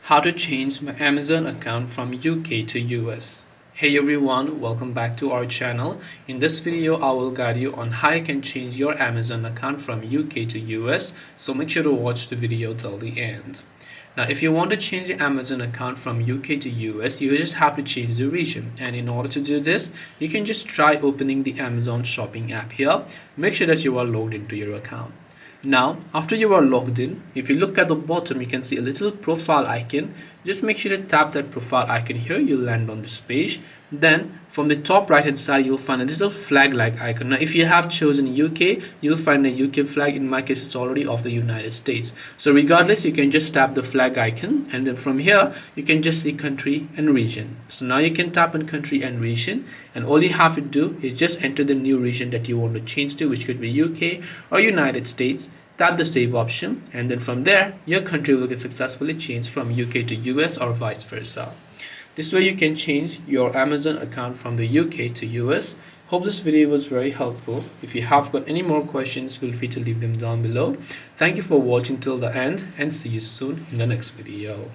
How to change my Amazon account from UK to US. Hey everyone, welcome back to our channel. In this video, I will guide you on how you can change your Amazon account from UK to US, so make sure to watch the video till the end. Now, if you want to change the Amazon account from UK to US, you just have to change the region. And in order to do this, you can just try opening the Amazon shopping app here. Make sure that you are logged into your account. Now, after you are logged in, if you look at the bottom, you can see a little profile icon. Just make sure to tap that profile icon here. You'll land on this page. Then from the top right hand side, you'll find a little flag like icon. Now, if you have chosen UK, you'll find a UK flag. In my case, it's already of the United States. So regardless, you can just tap the flag icon. And then from here, you can just see country and region. So now you can tap on country and region. And all you have to do is just enter the new region that you want to change to, which could be UK or United States. Tap the save option, and then from there your country will get successfully changed from UK to US or vice versa. This way you can change your Amazon account from the UK to US. Hope this video was very helpful. If you have got any more questions, feel free to leave them down below. Thank you for watching till the end, and see you soon in the next video.